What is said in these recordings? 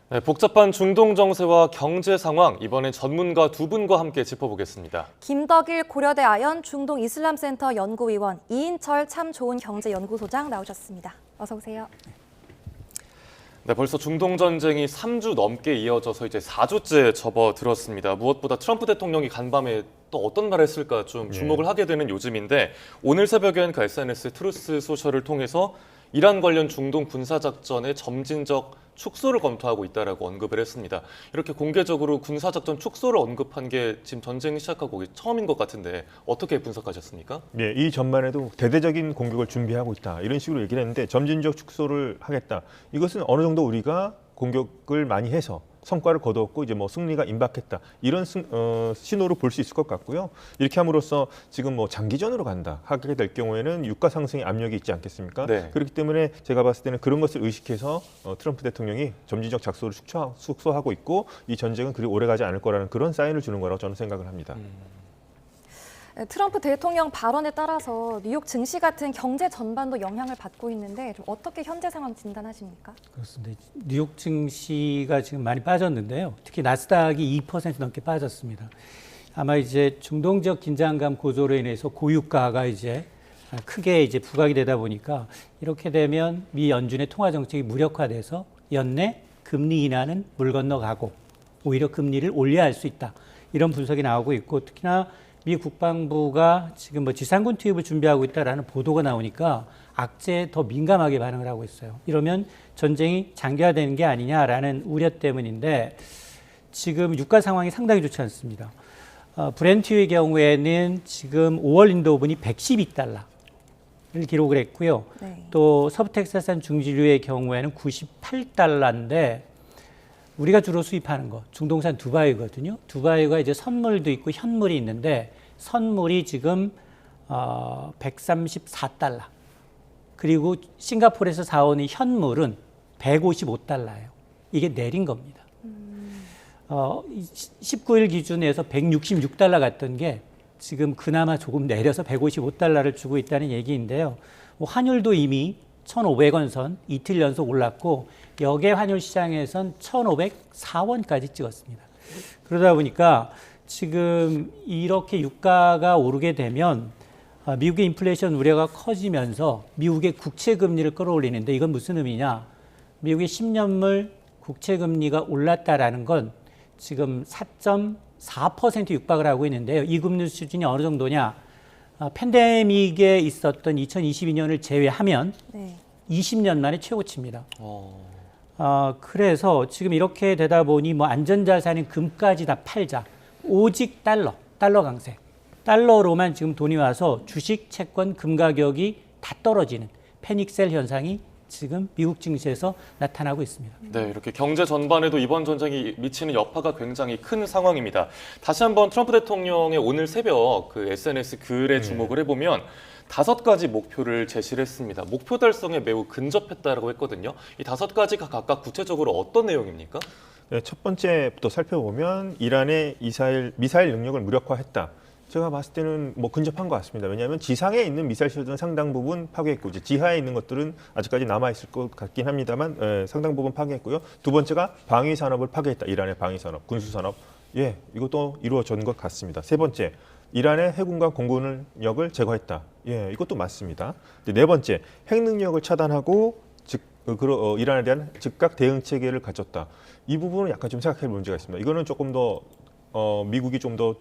네, 복잡한 중동 정세와 경제 상황, 이번엔 전문가 두 분과 함께 짚어보겠습니다. 김덕일 고려대 아연 중동 이슬람센터 연구위원, 이인철 참 좋은 경제연구소장 나오셨습니다. 어서 오세요. 네, 벌써 중동 전쟁이 3주 넘게 이어져서 이제 4주째 접어들었습니다. 무엇보다 트럼프 대통령이 간밤에 또 어떤 말을 했을까 좀 주목을 하게 되는 요즘인데, 오늘 새벽엔 그 SNS 트루스 소셜을 통해서 이란 관련 중동 군사작전의 점진적 축소를 검토하고 있다라고 언급을 했습니다. 이렇게 공개적으로 군사작전 축소를 언급한 게 지금 전쟁 시작하고 처음인 것 같은데 어떻게 분석하셨습니까? 네, 이 전반에도 대대적인 공격을 준비하고 있다. 이런 식으로 얘기를 했는데 점진적 축소를 하겠다. 이것은 어느 정도 우리가 공격을 많이 해서 성과를 거두었고 이제 뭐 승리가 임박했다. 이런 신호로 볼 수 있을 것 같고요. 이렇게 함으로써 지금 뭐 장기전으로 간다 하게 될 경우에는 유가 상승의 압력이 있지 않겠습니까? 네. 그렇기 때문에 제가 봤을 때는 그런 것을 의식해서 트럼프 대통령이 점진적 작소를 축소하고 있고 이 전쟁은 그리 오래가지 않을 거라는 그런 사인을 주는 거라고 저는 생각을 합니다. 트럼프 대통령 발언에 따라서 뉴욕 증시 같은 경제 전반도 영향을 받고 있는데 좀 어떻게 현재 상황 진단하십니까? 그렇습니다. 뉴욕 증시가 지금 많이 빠졌는데요. 특히 나스닥이 2% 넘게 빠졌습니다. 아마 이제 중동 지역 긴장감 고조로 인해서 고유가가 이제 크게 이제 부각이 되다 보니까 이렇게 되면 미 연준의 통화 정책이 무력화돼서 연내 금리 인하는 물 건너가고 오히려 금리를 올려야 할 수 있다. 이런 분석이 나오고 있고, 특히나 미 국방부가 지금 뭐 지상군 투입을 준비하고 있다라는 보도가 나오니까 악재에 더 민감하게 반응을 하고 있어요. 이러면 전쟁이 장기화되는 게 아니냐라는 우려 때문인데, 지금 유가 상황이 상당히 좋지 않습니다. 브렌트유의 경우에는 지금 5월 인도분이 112달러를 기록을 했고요. 네. 또 서부 텍사스산 중지류의 경우에는 98달러인데 우리가 주로 수입하는 거 중동산 두바이거든요. 두바이가 이제 선물도 있고 현물이 있는데 선물이 지금 134달러. 그리고 싱가포르에서 사오는 현물은 155달러예요. 이게 내린 겁니다. 19일 기준에서 166달러 갔던 게 지금 그나마 조금 내려서 155달러를 주고 있다는 얘기인데요. 뭐 환율도 이미 1,500원 선 이틀 연속 올랐고 역외 환율 시장에선 1,504원까지 찍었습니다. 그러다 보니까 지금 이렇게 유가가 오르게 되면 미국의 인플레이션 우려가 커지면서 미국의 국채 금리를 끌어올리는데, 이건 무슨 의미냐? 미국의 10년물 국채 금리가 올랐다라는 건 지금 4.4% 육박을 하고 있는데요. 이 금리 수준이 어느 정도냐? 팬데믹에 있었던 2022년을 제외하면 네. 20년 만에 최고치입니다. 그래서 지금 이렇게 되다 보니 뭐 안전자산인 금까지 다 팔자. 오직 달러 강세. 달러로만 지금 돈이 와서 주식, 채권, 금 가격이 다 떨어지는 패닉셀 현상이 지금 미국 증시에서 나타나고 있습니다. 네, 이렇게 경제 전반에도 이번 전쟁이 미치는 여파가 굉장히 큰 상황입니다. 다시 한번 트럼프 대통령의 오늘 새벽 그 SNS 글에 주목을 해보면 5가지 목표를 제시를 했습니다. 목표 달성에 매우 근접했다라고 했거든요. 이 5가지가 각각 구체적으로 어떤 내용입니까? 네, 첫 번째부터 살펴보면 이란의 미사일 능력을 무력화했다. 제가 봤을 때는 뭐 근접한 것 같습니다. 왜냐하면 지상에 있는 미사일 시설들은 상당 부분 파괴했고 이제 지하에 있는 것들은 아직까지 남아 있을 것 같긴 합니다만 상당 부분 파괴했고요. 두 번째가 방위 산업을 파괴했다. 이란의 방위 산업, 군수 산업, 이것도 이루어진 것 같습니다. 세 번째, 이란의 해군과 공군력을 제거했다. 이것도 맞습니다. 네 번째, 핵 능력을 차단하고 이란에 대한 즉각 대응 체계를 갖췄다. 이 부분은 약간 좀 생각할 문제가 있습니다. 이거는 조금 더 미국이 좀 더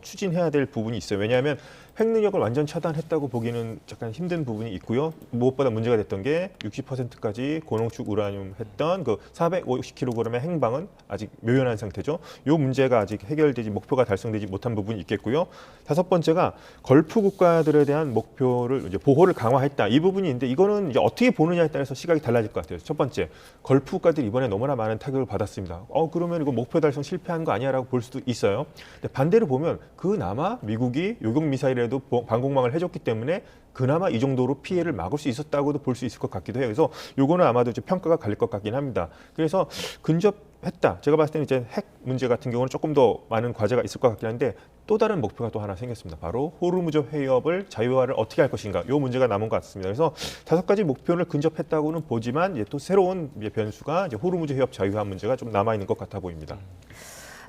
추진해야 될 부분이 있어요. 왜냐하면 핵 능력을 완전 차단했다고 보기는 약간 힘든 부분이 있고요. 무엇보다 문제가 됐던 게 60%까지 고농축 우라늄 했던 그 450kg의 핵방은 아직 묘연한 상태죠. 이 문제가 아직 해결되지, 목표가 달성되지 못한 부분이 있겠고요. 다섯 번째가 걸프 국가들에 대한 목표를 이제 보호를 강화했다. 이 부분이 있는데 이거는 이제 어떻게 보느냐에 따라서 시각이 달라질 것 같아요. 첫 번째, 걸프 국가들이 이번에 너무나 많은 타격을 받았습니다. 그러면 이거 목표 달성 실패한 거 아니야라고 볼 수도 있어요. 근데 반대로 보면 그나마 미국이 요격 미사일에도 방공망을 해줬기 때문에 그나마 이 정도로 피해를 막을 수 있었다고도 볼 수 있을 것 같기도 해요. 그래서 요거는 아마도 좀 평가가 갈릴 것 같긴 합니다. 그래서 했다. 제가 봤을 때는 이제 핵 문제 같은 경우는 조금 더 많은 과제가 있을 것 같긴 한데 또 다른 목표가 또 하나 생겼습니다. 바로 호르무즈 해협을 자유화를 어떻게 할 것인가. 이 문제가 남은 것 같습니다. 그래서 5가지 목표를 근접했다고는 보지만 이제 또 새로운 변수가 이제 호르무즈 해협 자유화 문제가 좀 남아 있는 것 같아 보입니다.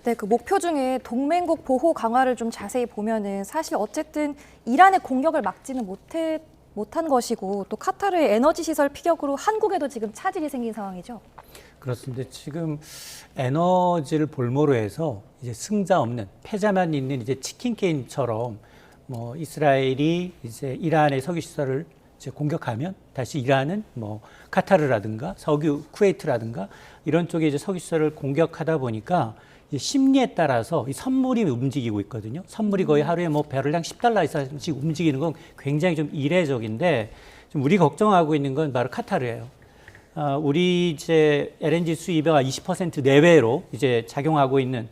네, 그 목표 중에 동맹국 보호 강화를 좀 자세히 보면은 사실 어쨌든 이란의 공격을 막지는 못한 것이고 또 카타르의 에너지 시설 피격으로 한국에도 지금 차질이 생긴 상황이죠. 그렇습니다. 지금 에너지를 볼모로 해서 이제 승자 없는 패자만 있는 이제 치킨 게임처럼 뭐 이스라엘이 이제 이란의 석유 시설을 이제 공격하면 다시 이란은 뭐 카타르라든가 석유 쿠웨이트라든가 이런 쪽에 이제 석유 시설을 공격하다 보니까 이 심리에 따라서 이 선물이 움직이고 있거든요. 선물이 거의 하루에 뭐 배럴당 $10 이상씩 움직이는 건 굉장히 좀 이례적인데 좀 우리 걱정하고 있는 건 바로 카타르예요. 우리 이제 LNG 수입의 20% 내외로 이제 작용하고 있는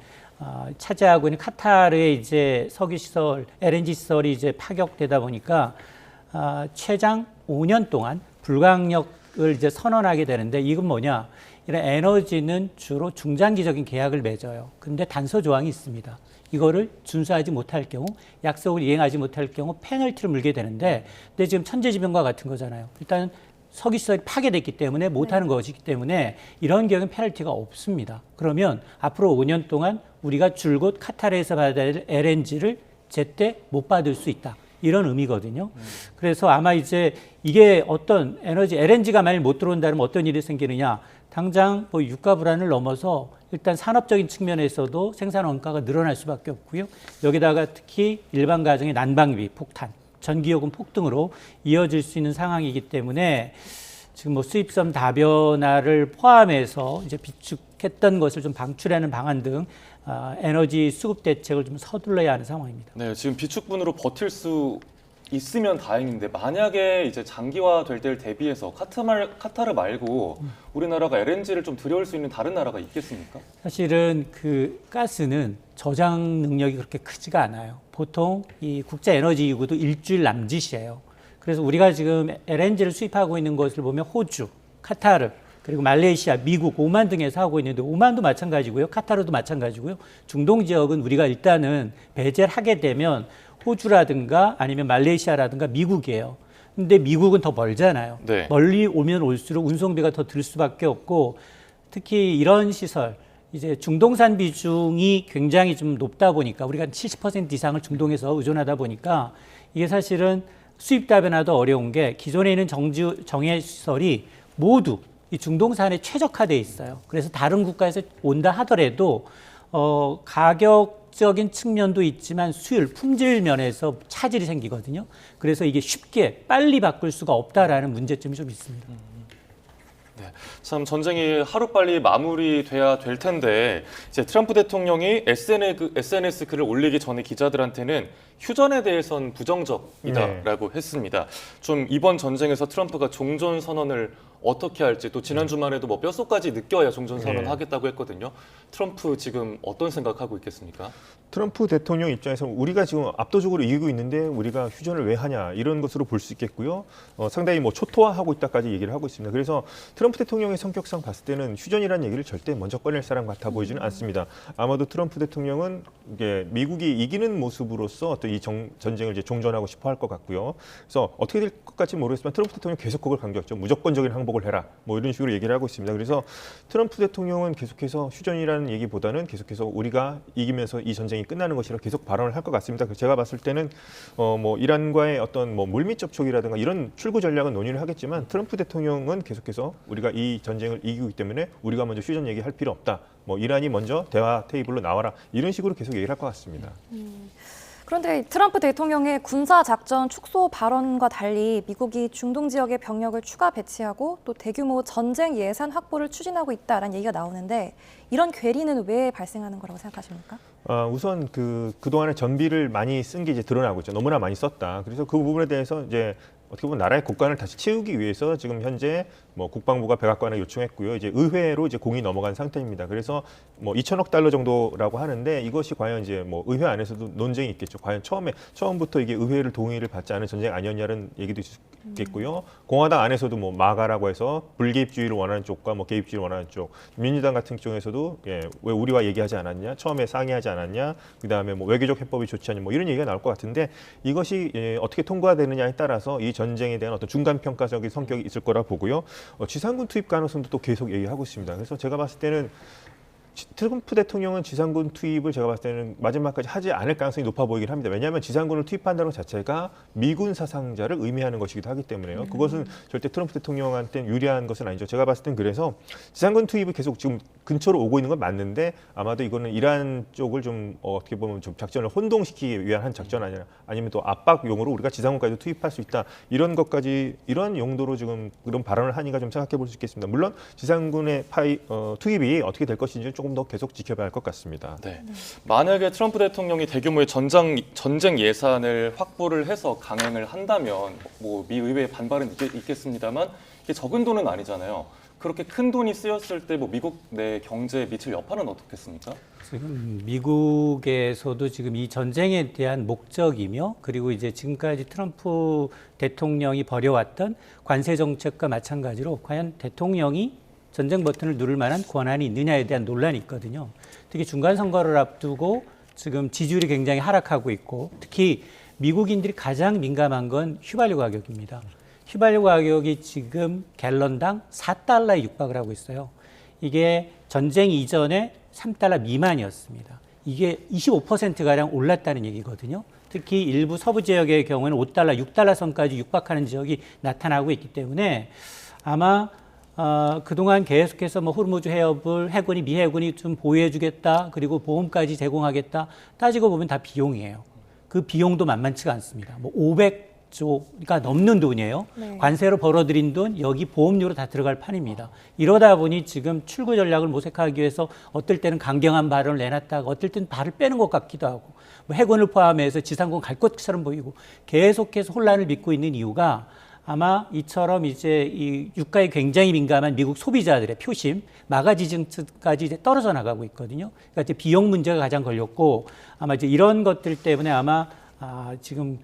차지하고 있는 카타르의 이제 석유 시설, LNG 시설이 이제 파격되다 보니까 최장 5년 동안 불가항력을 이제 선언하게 되는데 이건 뭐냐? 이런 에너지는 주로 중장기적인 계약을 맺어요. 근데 단서 조항이 있습니다. 이거를 준수하지 못할 경우, 약속을 이행하지 못할 경우 페널티를 물게 되는데, 근데 지금 천재지변과 같은 거잖아요. 일단 석유시설이 파괴됐기 때문에 못하는 것이기 때문에 이런 경우는 페널티가 없습니다. 그러면 앞으로 5년 동안 우리가 줄곧 카타르에서 받아야 될 LNG를 제때 못 받을 수 있다. 이런 의미거든요. 그래서 아마 이제 이게 어떤 에너지, LNG가 만약 못 들어온다면 어떤 일이 생기느냐. 당장 뭐 유가 불안을 넘어서 일단 산업적인 측면에서도 생산 원가가 늘어날 수밖에 없고요. 여기다가 특히 일반 가정의 난방비 폭탄, 전기요금 폭등으로 이어질 수 있는 상황이기 때문에 지금 뭐 수입선 다변화를 포함해서 이제 비축했던 것을 좀 방출하는 방안 등 에너지 수급 대책을 좀 서둘러야 하는 상황입니다. 네, 지금 비축분으로 버틸 수 있으면 다행인데 만약에 이제 장기화 될 때를 대비해서 카타르 말고 우리나라가 LNG를 좀 들여올 수 있는 다른 나라가 있겠습니까? 사실은 그 가스는 저장 능력이 그렇게 크지가 않아요. 보통 이 국제 에너지 기구도 일주일 남짓이에요. 그래서 우리가 지금 LNG를 수입하고 있는 것을 보면 호주, 카타르, 그리고 말레이시아, 미국, 오만 등에서 하고 있는데 오만도 마찬가지고요. 카타르도 마찬가지고요. 중동 지역은 우리가 일단은 배제를 하게 되면 호주라든가 아니면 말레이시아라든가 미국이에요. 근데 미국은 더 멀잖아요. 네. 멀리 오면 올수록 운송비가 더 들 수밖에 없고 특히 이런 시설 이제 중동산 비중이 굉장히 좀 높다 보니까 우리가 70% 이상을 중동에서 의존하다 보니까 이게 사실은 수입 다변화도 어려운 게 기존에 있는 정예 시설이 모두 이 중동산에 최적화돼 있어요. 그래서 다른 국가에서 온다 하더라도 가격적인 측면도 있지만 수율, 품질 면에서 차질이 생기거든요. 그래서 이게 쉽게 빨리 바꿀 수가 없다라는 문제점이 좀 있습니다. 네, 참 전쟁이 하루빨리 마무리돼야 될 텐데 이제 트럼프 대통령이 SNS 글을 올리기 전에 기자들한테는 휴전에 대해선 부정적이다라고 했습니다. 좀 이번 전쟁에서 트럼프가 종전 선언을 어떻게 할지 또 지난 주말에도 뭐 뼛속까지 느껴야 종전 선언하겠다고 했거든요. 트럼프 지금 어떤 생각하고 있겠습니까? 트럼프 대통령 입장에서 우리가 지금 압도적으로 이기고 있는데 우리가 휴전을 왜 하냐 이런 것으로 볼 수 있겠고요. 상당히 뭐 초토화하고 있다까지 얘기를 하고 있습니다. 그래서 트럼프 대통령의 성격상 봤을 때는 휴전이라는 얘기를 절대 먼저 꺼낼 사람 같아 보이지는 않습니다. 아마도 트럼프 대통령은 이게 미국이 이기는 모습으로서 어떤 이 전쟁을 이제 종전하고 싶어 할 것 같고요. 그래서 어떻게 될 것 같지 모르겠지만 트럼프 대통령 계속 그걸 강조했죠. 무조건적인 항복을 해라. 뭐 이런 식으로 얘기를 하고 있습니다. 그래서 트럼프 대통령은 계속해서 휴전이라는 얘기보다는 계속해서 우리가 이기면서 이 전쟁이 끝나는 것이라 계속 발언을 할 것 같습니다. 그래서 제가 봤을 때는 뭐 이란과의 어떤 뭐 물밑 접촉이라든가 이런 출구 전략은 논의를 하겠지만 트럼프 대통령은 계속해서 우리가 이 전쟁을 이기고 있기 때문에 우리가 먼저 휴전 얘기할 필요 없다. 뭐 이란이 먼저 대화 테이블로 나와라. 이런 식으로 계속 얘기를 할 것 같습니다. 그런데 트럼프 대통령의 군사작전 축소 발언과 달리 미국이 중동 지역에 병력을 추가 배치하고 또 대규모 전쟁 예산 확보를 추진하고 있다라는 얘기가 나오는데 이런 괴리는 왜 발생하는 거라고 생각하십니까? 우선 그동안에 전비를 많이 쓴 게 이제 드러나고 있죠. 너무나 많이 썼다. 그래서 그 부분에 대해서 이제 어떻게 보면 나라의 국간을 다시 채우기 위해서 지금 현재 뭐 국방부가 백악관에 요청했고요. 이제 의회로 이제 공이 넘어간 상태입니다. 그래서 뭐 2천억 달러 정도라고 하는데 이것이 과연 이제 뭐 의회 안에서도 논쟁이 있겠죠. 과연 처음부터 이게 의회를 동의를 받지 않은 전쟁 아니었냐는 얘기도 있겠고요. 공화당 안에서도 뭐 마가라고 해서 불개입주의를 원하는 쪽과 뭐 개입주의를 원하는 쪽, 민주당 같은 쪽에서도 왜 우리와 얘기하지 않았냐, 처음에 상의하지 않았냐, 그다음에 뭐 외교적 해법이 좋지 않냐, 뭐 이런 얘기가 나올 것 같은데 이것이 어떻게 통과되느냐에 따라서 이 전쟁에 대한 어떤 중간 평가적인 성격이 있을 거라 보고요. 지상군 투입 가능성도 또 계속 얘기하고 있습니다. 그래서 제가 봤을 때는 트럼프 대통령은 지상군 투입을 제가 봤을 때는 마지막까지 하지 않을 가능성이 높아 보이긴 합니다. 왜냐하면 지상군을 투입한다는 것 자체가 미군 사상자를 의미하는 것이기도 하기 때문에요. 그것은 절대 트럼프 대통령한테는 유리한 것은 아니죠. 제가 봤을 땐 그래서 지상군 투입이 계속 지금 근처로 오고 있는 건 맞는데 아마도 이거는 이란 쪽을 좀 어떻게 보면 좀 작전을 혼동시키기 위한 한 작전 아니라 아니면 또 압박용으로 우리가 지상군까지도 투입할 수 있다. 이런 것까지 이런 용도로 지금 그런 발언을 하니까 좀 생각해 볼 수 있겠습니다. 물론 지상군의 투입이 어떻게 될 것인지 조금 더 계속 지켜봐야 할 것 같습니다. 네. 만약에 트럼프 대통령이 대규모의 전쟁 예산을 확보를 해서 강행을 한다면 뭐 미 의회의 반발은 있겠습니다만 이게 적은 돈은 아니잖아요. 그렇게 큰 돈이 쓰였을 때 뭐 미국 내 경제에 미칠 여파는 어떻겠습니까? 지금 미국에서도 지금 이 전쟁에 대한 목적이며 그리고 이제 지금까지 트럼프 대통령이 벌여왔던 관세 정책과 마찬가지로 과연 대통령이 전쟁 버튼을 누를 만한 권한이 있느냐에 대한 논란이 있거든요. 특히 중간 선거를 앞두고 지금 지지율이 굉장히 하락하고 있고 특히 미국인들이 가장 민감한 건 휘발유 가격입니다. 휘발유 가격이 지금 갤런당 4달러에 육박을 하고 있어요. 이게 전쟁 이전에 3달러 미만이었습니다. 이게 25%가량 올랐다는 얘기거든요. 특히 일부 서부 지역의 경우에는 5달러, 6달러 선까지 육박하는 지역이 나타나고 있기 때문에 아마 그동안 계속해서 뭐 호르무즈 해협을 미 해군이 좀 보호해주겠다, 그리고 보험까지 제공하겠다 따지고 보면 다 비용이에요. 그 비용도 만만치가 않습니다. 뭐 500조가 넘는 돈이에요. 네. 관세로 벌어들인 돈 여기 보험료로 다 들어갈 판입니다. 이러다 보니 지금 출구 전략을 모색하기 위해서 어떨 때는 강경한 발언을 내놨다가 어떨 때는 발을 빼는 것 같기도 하고 뭐 해군을 포함해서 지상군 갈 것처럼 보이고 계속해서 혼란을 빚고 있는 이유가 아마 이처럼 이제 이 유가에 굉장히 민감한 미국 소비자들의 표심, 마가 지지층까지 이제 떨어져 나가고 있거든요. 그러니까 이제 비용 문제가 가장 걸렸고 아마 이제 이런 것들 때문에 아마 지금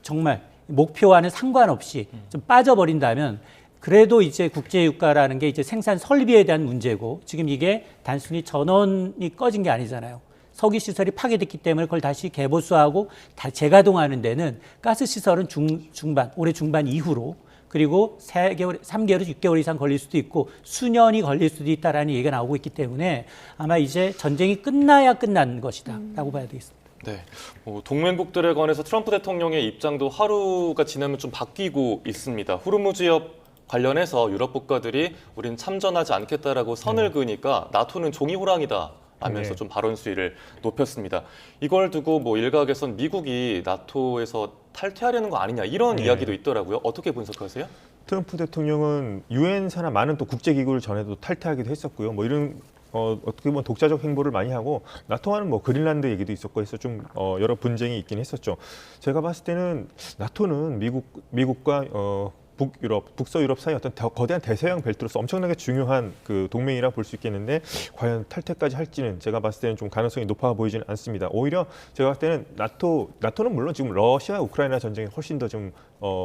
정말 목표와는 상관없이 좀 빠져버린다면 그래도 이제 국제 유가라는 게 이제 생산 설비에 대한 문제고 지금 이게 단순히 전원이 꺼진 게 아니잖아요. 석유 시설이 파괴됐기 때문에 그걸 다시 개보수하고 다 재가동하는 데는 가스 시설은 중반, 올해 중반 이후로 그리고 3개월, 3개월에서 6개월 이상 걸릴 수도 있고 수년이 걸릴 수도 있다라는 얘기가 나오고 있기 때문에 아마 이제 전쟁이 끝나야 끝난 것이다라고 봐야 되겠습니다. 네, 동맹국들에 관해서 트럼프 대통령의 입장도 하루가 지나면 좀 바뀌고 있습니다. 호르무즈 해협 관련해서 유럽 국가들이 우린 참전하지 않겠다라고 선을 그으니까 나토는 종이 호랑이다. 하면서 좀 발언 수위를 높였습니다. 이걸 두고 뭐 일각에선 미국이 나토에서 탈퇴하려는 거 아니냐 이런 이야기도 있더라고요. 어떻게 분석하세요? 트럼프 대통령은 유엔 산하 많은 또 국제기구를 전에도 탈퇴하기도 했었고요. 뭐 이런 어떻게 보면 독자적 행보를 많이 하고 나토와는 뭐 그린란드 얘기도 있었고 해서 좀 여러 분쟁이 있긴 했었죠. 제가 봤을 때는 나토는 미국과 북유럽, 북서유럽 사이 어떤 거대한 대서양 벨트로서 엄청나게 중요한 그 동맹이라 볼 수 있겠는데 과연 탈퇴까지 할지는 제가 봤을 때는 좀 가능성이 높아 보이지는 않습니다. 오히려 제가 봤을 때는 나토는 물론 지금 러시아 우크라이나 전쟁이 훨씬 더 좀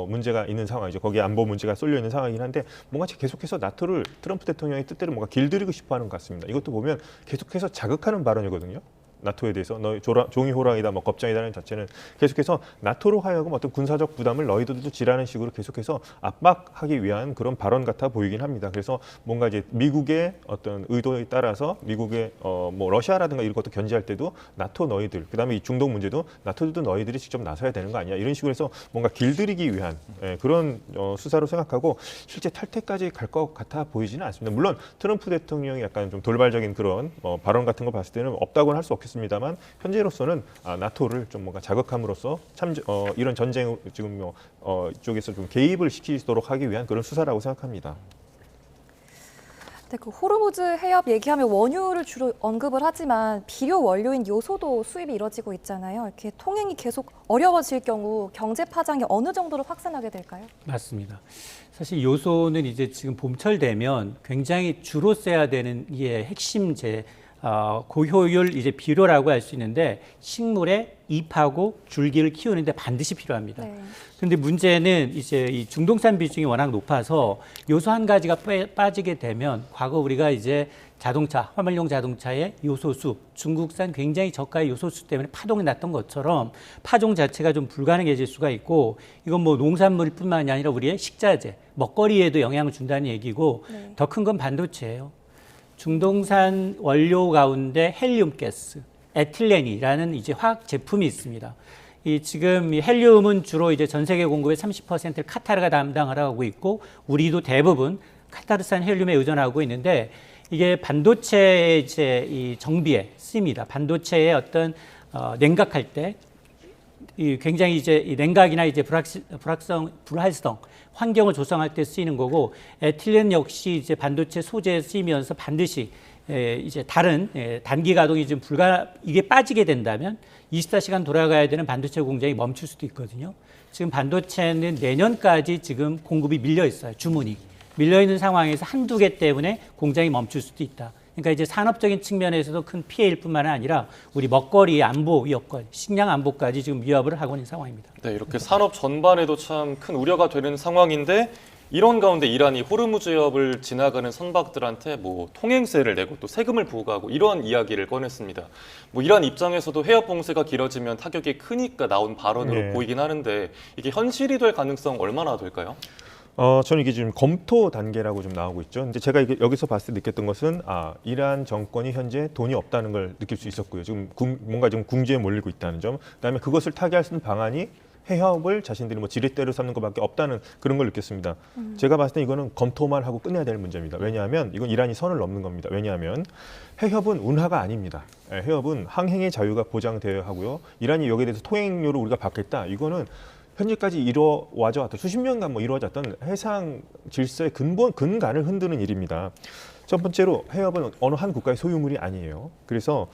문제가 있는 상황이죠. 거기에 안보 문제가 쏠려 있는 상황이긴 한데 뭔가 계속해서 나토를 트럼프 대통령의 뜻대로 뭔가 길들이고 싶어하는 것 같습니다. 이것도 보면 계속해서 자극하는 발언이거든요. 나토에 대해서 너희 종이 호랑이다, 뭐 겁장이다는 자체는 계속해서 나토로 하여금 어떤 군사적 부담을 너희들도 지라는 식으로 계속해서 압박하기 위한 그런 발언 같아 보이긴 합니다. 그래서 뭔가 이제 미국의 어떤 의도에 따라서 미국의 뭐 러시아라든가 이런 것도 견제할 때도 나토 너희들, 그다음에 이 중동 문제도 나토도 너희들이 직접 나서야 되는 거 아니야? 이런 식으로 해서 뭔가 길들이기 위한 그런 수사로 생각하고 실제 탈퇴까지 갈 것 같아 보이지는 않습니다. 물론 트럼프 대통령이 약간 좀 돌발적인 그런 발언 같은 거 봤을 때는 없다고는 할 수 없겠습니다. 입니다만 현재로서는 나토를 좀 뭔가 자극함으로써 이런 전쟁 지금 이쪽에서 좀 개입을 시키도록 하기 위한 그런 수사라고 생각합니다. 네, 그 호르무즈 해협 얘기하면 원유를 주로 언급을 하지만 비료 원료인 요소도 수입이 이뤄지고 있잖아요. 이렇게 통행이 계속 어려워질 경우 경제 파장이 어느 정도로 확산하게 될까요? 맞습니다. 사실 요소는 이제 지금 봄철 되면 굉장히 주로 써야 되는 핵심 고효율 이제 비료라고 할 수 있는데 식물의 잎하고 줄기를 키우는데 반드시 필요합니다. 네. 그런데 문제는 이제 이 중동산 비중이 워낙 높아서 요소 한 가지가 빠지게 되면 과거 우리가 이제 자동차, 화물용 자동차의 요소수, 중국산 굉장히 저가의 요소수 때문에 파동이 났던 것처럼 파종 자체가 좀 불가능해질 수가 있고 이건 뭐 농산물뿐만이 아니라 우리의 식자재, 먹거리에도 영향을 준다는 얘기고 네. 더 큰 건 반도체예요. 중동산 원료 가운데 헬륨 가스, 에틸렌이라는 이제 화학 제품이 있습니다. 이 지금 이 헬륨은 주로 이제 전 세계 공급의 30%를 카타르가 담당을 하고 있고 우리도 대부분 카타르산 헬륨에 의존하고 있는데 이게 반도체의 이제 이 정비에 쓰입니다. 반도체의 어떤 냉각할 때 이 굉장히 이제 이 냉각이나 이제 불활성 환경을 조성할 때 쓰이는 거고 에틸렌 역시 이제 반도체 소재에 쓰이면서 반드시 이제 다른 단기 가동이 좀 이게 빠지게 된다면 24시간 돌아가야 되는 반도체 공장이 멈출 수도 있거든요. 지금 반도체는 내년까지 지금 공급이 밀려 있어요. 주문이 밀려 있는 상황에서 한두 개 때문에 공장이 멈출 수도 있다. 그러니까 이제 산업적인 측면에서도 큰 피해일 뿐만 아니라 우리 먹거리 안보 여건, 식량 안보까지 지금 위협을 하고 있는 상황입니다. 네, 이렇게 산업 전반에도 참 큰 우려가 되는 상황인데 이런 가운데 이란이 호르무즈 해협을 지나가는 선박들한테 뭐 통행세를 내고 또 세금을 부과하고 이런 이야기를 꺼냈습니다. 뭐 이란 입장에서도 해협 봉쇄가 길어지면 타격이 크니까 나온 발언으로 네. 보이긴 하는데 이게 현실이 될 가능성 얼마나 될까요? 저는 이게 지금 검토 단계라고 좀 나오고 있죠. 근데 제가 이게 여기서 봤을 때 느꼈던 것은 이란 정권이 현재 돈이 없다는 걸 느낄 수 있었고요. 지금 뭔가 좀 궁지에 몰리고 있다는 점. 그다음에 그것을 타개할 수 있는 방안이 해협을 자신들이 뭐 지렛대로 삼는 것밖에 없다는 그런 걸 느꼈습니다. 제가 봤을 때 이거는 검토만 하고 끝내야 될 문제입니다. 왜냐하면 이건 이란이 선을 넘는 겁니다. 왜냐하면 해협은 운하가 아닙니다. 해협은 항행의 자유가 보장되어야 하고요. 이란이 여기에 대해서 통행료를 우리가 받겠다. 이거는 현재까지 이루어져 왔던 수십 년간 뭐 이루어졌던 해상 질서의 근간을 흔드는 일입니다. 첫 번째로 해협은 어느 한 국가의 소유물이 아니에요. 그래서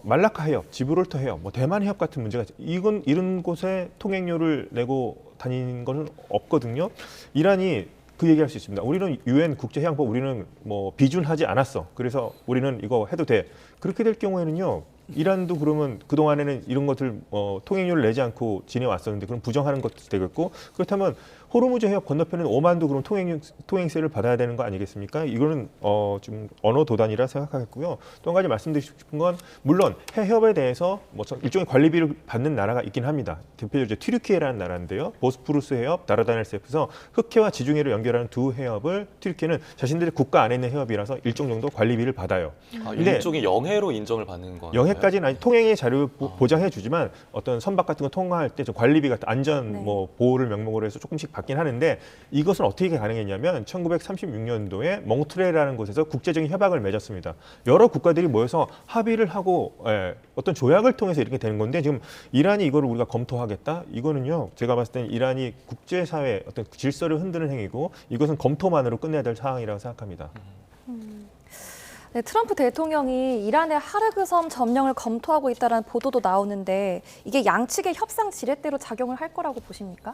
말라카 해협, 지브롤터 해협, 뭐 대만 해협 같은 문제가 이런 곳에 통행료를 내고 다니는 것은 없거든요. 이란이 그 얘기할 수 있습니다. 우리는 UN 국제해양법 우리는 뭐 비준하지 않았어. 그래서 우리는 이거 해도 돼. 그렇게 될 경우에는요. 이란도 그러면 그동안에는 이런 것들 통행료를 내지 않고 지내왔었는데 그럼 부정하는 것도 되겠고 그렇다면 호르무즈 해협 건너편에는 오만도 그럼 통행세를 받아야 되는 거 아니겠습니까? 이거는 좀 언어 도단이라 생각하겠고요. 또 한 가지 말씀드리고 싶은 건 물론 해협에 대해서 뭐 일종의 관리비를 받는 나라가 있긴 합니다. 대표적으로 이제 튀르키예라는 나라인데요. 보스푸루스 해협, 다르다넬스에서 흑해와 지중해를 연결하는 두 해협을 튀르키예는 자신들의 국가 안에 있는 해협이라서 일정 정도 관리비를 받아요. 근데 일종의 영해로 인정을 받는 거예요. 영해까지는 아니 통행의 자료 보장해 주지만 어떤 선박 같은 거 통과할 때 좀 관리비 같은 안전 네. 뭐 보호를 명목으로 해서 조금씩 받긴 하는데 이것은 어떻게 가능했냐면 1936년도에 몽트레라는 곳에서 국제적인 협약을 맺었습니다. 여러 국가들이 모여서 합의를 하고 어떤 조약을 통해서 이렇게 되는 건데 지금 이란이 이거를 우리가 검토하겠다? 이거는요. 제가 봤을 때는 이란이 국제사회 어떤 질서를 흔드는 행위고 이것은 검토만으로 끝내야 될 상황이라고 생각합니다. 네, 트럼프 대통령이 이란의 하르그섬 점령을 검토하고 있다는 보도도 나오는데 이게 양측의 협상 지렛대로 작용을 할 거라고 보십니까?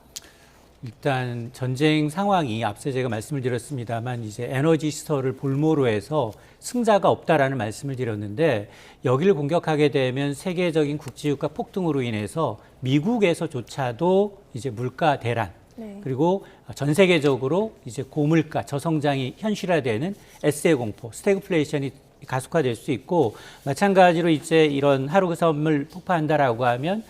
일단 전쟁 상황이 앞서 제가 말씀을 드렸습니다만 이제 에너지 시설을 볼모로 해서 승자가 없다라는 말씀을 드렸는데 여기를 공격하게 되면 세계적인 국제유가 폭등으로 인해서 미국에서조차도 이제 물가 대란 네. 그리고 전 세계적으로 이제 고물가 저성장이 현실화되는 에세이 공포, 스태그플레이션이 가속화될 수 있고 마찬가지로 이제 이런 하루섬을 폭파한다라고 하면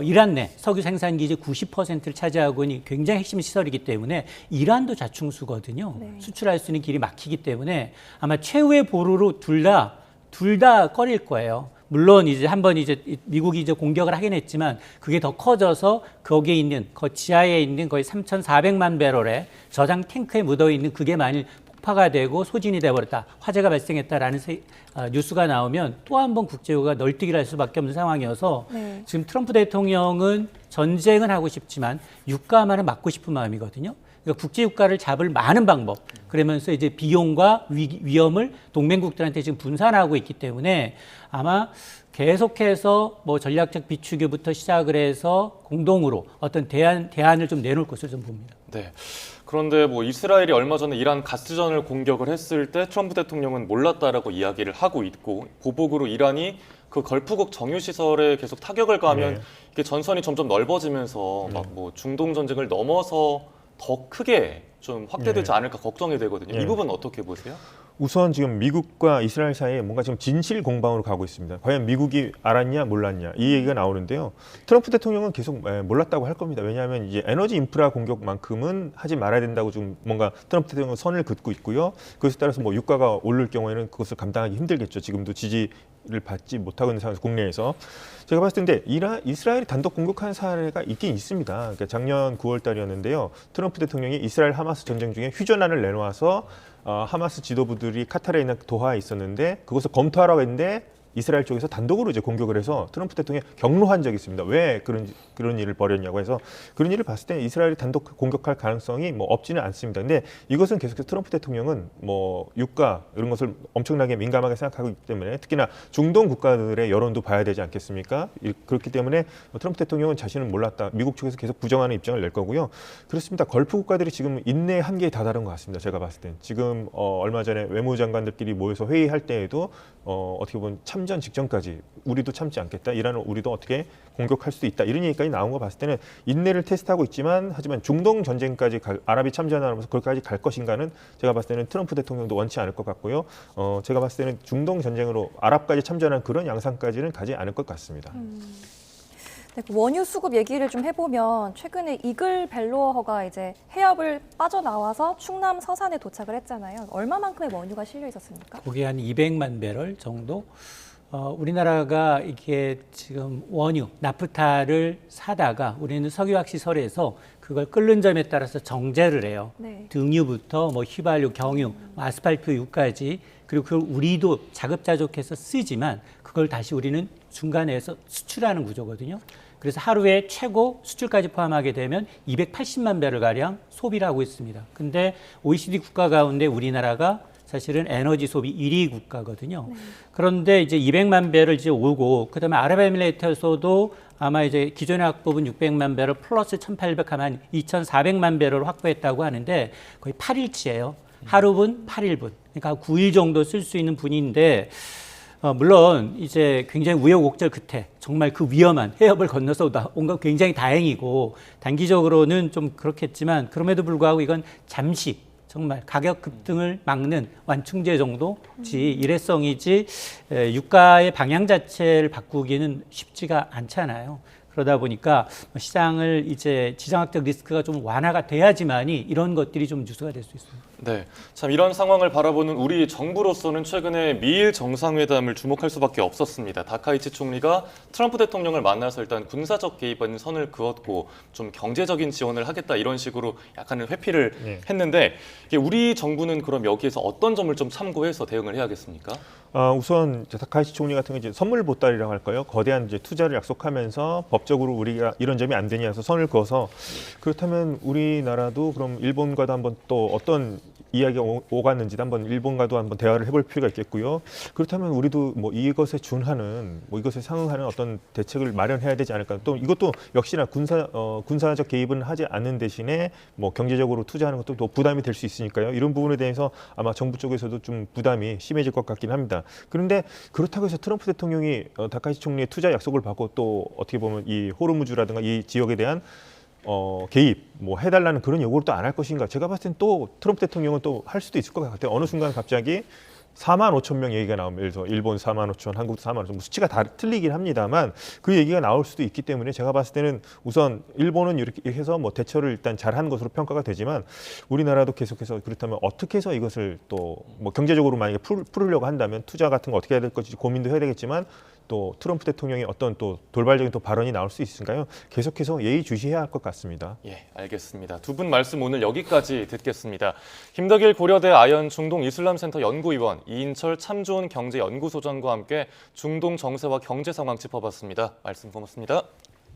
이란 내 석유 생산 기지 90%를 차지하고 있는 굉장히 핵심 시설이기 때문에 이란도 자충수거든요. 네. 수출할 수 있는 길이 막히기 때문에 아마 최후의 보루로 둘 다 꺼릴 거예요. 물론 이제 한번 이제 미국이 이제 공격을 하긴 했지만 그게 더 커져서 거기에 있는 지하에 있는 거의 3,400만 배럴의 저장 탱크에 묻어 있는 그게 만일 폭파가 되고 소진이 돼버렸다, 화재가 발생했다라는 뉴스가 나오면 또 한 번 국제유가가 널뛰기를 할 수밖에 없는 상황이어서 네. 지금 트럼프 대통령은 전쟁은 하고 싶지만 유가만은 막고 싶은 마음이거든요. 그러니까 국제유가를 잡을 많은 방법, 그러면서 이제 비용과 위험을 동맹국들한테 지금 분산하고 있기 때문에 아마 계속해서 뭐 전략적 비축유부터 시작을 해서 공동으로 어떤 대안을 좀 내놓을 것으로 좀 봅니다. 네. 그런데 뭐 이스라엘이 얼마 전에 이란 가스전을 공격을 했을 때 트럼프 대통령은 몰랐다라고 이야기를 하고 있고 보복으로 이란이 그 걸프국 정유 시설에 계속 타격을 가하면 네. 이게 전선이 점점 넓어지면서 막 뭐 중동 전쟁을 넘어서 더 크게 좀 확대되지 네. 않을까 걱정이 되거든요. 네. 이 부분 어떻게 보세요? 우선 지금 미국과 이스라엘 사이에 뭔가 지금 진실 공방으로 가고 있습니다. 과연 미국이 알았냐 몰랐냐 이 얘기가 나오는데요. 트럼프 대통령은 계속 몰랐다고 할 겁니다. 왜냐하면 이제 에너지 인프라 공격만큼은 하지 말아야 된다고 좀 뭔가 트럼프 대통령은 선을 긋고 있고요. 그것에 따라서 뭐 유가가 오를 경우에는 그것을 감당하기 힘들겠죠. 지금도 지지를 받지 못하고 있는 상황에서 국내에서 제가 봤을 텐데 이스라엘이 단독 공격한 사례가 있긴 있습니다. 그러니까 작년 9월 달이었는데요. 트럼프 대통령이 이스라엘 하마스 전쟁 중에 휴전안을 내놓아서 하마스 지도부들이 카타르에 있는 도하에 있었는데 그것을 검토하라고 했는데 이스라엘 쪽에서 단독으로 이제 공격을 해서 트럼프 대통령이 경로한 적이 있습니다. 왜 그런 일을 벌였냐고 해서 그런 일을 봤을 때 이스라엘이 단독 공격할 가능성이 뭐 없지는 않습니다. 근데 이것은 계속해서 트럼프 대통령은 뭐 유가 이런 것을 엄청나게 민감하게 생각하고 있기 때문에 특히나 중동 국가들의 여론도 봐야 되지 않겠습니까? 그렇기 때문에 트럼프 대통령은 자신은 몰랐다. 미국 쪽에서 계속 부정하는 입장을 낼 거고요. 그렇습니다. 걸프 국가들이 지금 인내 한계에 다다른 것 같습니다. 제가 봤을 땐 지금 얼마 전에 외무장관들끼리 모여서 회의할 때에도 어떻게 보면 참전 직전까지 우리도 참지 않겠다. 이란은 우리도 어떻게 공격할 수도 있다. 이런 얘기까지 나온 거 봤을 때는 인내를 테스트하고 있지만 하지만 중동 전쟁까지 아랍이 참전하면서 거기까지 갈 것인가는 제가 봤을 때는 트럼프 대통령도 원치 않을 것 같고요. 제가 봤을 때는 중동 전쟁으로 아랍까지 참전한 그런 양상까지는 가지 않을 것 같습니다. 네, 그 원유 수급 얘기를 좀 해보면 최근에 이글 벨로어가 이제 해협을 빠져나와서 충남 서산에 도착을 했잖아요. 얼마만큼의 원유가 실려 있었습니까? 거기에 한 200만 배럴 정도. 우리나라가 이게 지금 원유, 나프타를 사다가 우리는 석유화학 시설에서 그걸 끓는 점에 따라서 정제를 해요. 네. 등유부터 뭐 휘발유, 경유, 아스팔트유까지 그리고 그걸 우리도 자급자족해서 쓰지만 그걸 다시 우리는 중간에서 수출하는 구조거든요. 그래서 하루에 최고 수출까지 포함하게 되면 280만 배럴 가량 소비를 하고 있습니다. 근데 OECD 국가 가운데 우리나라가 사실은 에너지 소비 1위 국가거든요. 그런데 이제 200만 배럴 이제 오고 그다음에 아랍에미레이트에서도 아마 이제 기존의 확보분 600만 배럴 플러스 1,800 하면 2,400만 배럴 확보했다고 하는데 거의 8일치예요. 하루분 8일분. 그러니까 9일 정도 쓸 수 있는 분인데 물론 이제 굉장히 우여곡절 끝에 정말 그 위험한 해협을 건너서 온 건 굉장히 다행이고 단기적으로는 좀 그렇겠지만 그럼에도 불구하고 이건 잠시 정말 가격 급등을 막는 완충제 정도지 일회성이지 유가의 방향 자체를 바꾸기는 쉽지가 않잖아요. 그러다 보니까 시장을 이제 지정학적 리스크가 좀 완화가 돼야지만이 이런 것들이 좀 뉴스가 될 수 있습니다. 네, 참 이런 상황을 바라보는 우리 정부로서는 최근에 미일 정상회담을 주목할 수밖에 없었습니다. 다카이치 총리가 트럼프 대통령을 만나서 일단 군사적 개입은 선을 그었고 좀 경제적인 지원을 하겠다 이런 식으로 약간은 회피를 했는데 이게 우리 정부는 그럼 여기에서 어떤 점을 좀 참고해서 대응을 해야겠습니까? 우선 다카이치 총리 같은 경우 이제 선물 보따리라고 할까요? 거대한 이제 투자를 약속하면서 법적으로 우리가 이런 점이 안 되냐 해서 선을 그어서 그렇다면 우리나라도 그럼 일본과도 한번 또 어떤 이야기가 오갔는지 한번 일본과도 한번 대화를 해볼 필요가 있겠고요. 그렇다면 우리도 뭐 이것에 준하는 뭐 이것에 상응하는 어떤 대책을 마련해야 되지 않을까. 또 이것도 역시나 군사적 개입은 하지 않는 대신에 뭐 경제적으로 투자하는 것도 또 부담이 될 수 있으니까요. 이런 부분에 대해서 아마 정부 쪽에서도 좀 부담이 심해질 것 같긴 합니다. 그런데 그렇다고 해서 트럼프 대통령이 다카이치 총리의 투자 약속을 받고 또 어떻게 보면 이 호르무즈라든가 이 지역에 대한 개입 뭐 해달라는 그런 요구를 또 안 할 것인가? 제가 봤을 땐 또 트럼프 대통령은 또 할 수도 있을 것 같아요. 어느 순간 갑자기 4만 5천 명 얘기가 나오면 예를 들어서 일본 4만 5천, 한국도 4만 5천 수치가 다 틀리긴 합니다만 그 얘기가 나올 수도 있기 때문에 제가 봤을 때는 우선 일본은 이렇게 해서 뭐 대처를 일단 잘한 것으로 평가가 되지만 우리나라도 계속해서 그렇다면 어떻게 해서 이것을 또 뭐 경제적으로 만약에 풀으려고 한다면 투자 같은 거 어떻게 해야 될 것인지 고민도 해야 되겠지만 또 트럼프 대통령의 어떤 또 돌발적인 또 발언이 나올 수 있으니까요. 계속해서 예의주시해야 할 것 같습니다. 예, 알겠습니다. 두 분 말씀 오늘 여기까지 듣겠습니다. 김덕일 고려대 아연 중동 이슬람센터 연구위원, 이인철 참 좋은 경제연구소장과 함께 중동 정세와 경제 상황 짚어봤습니다. 말씀 고맙습니다.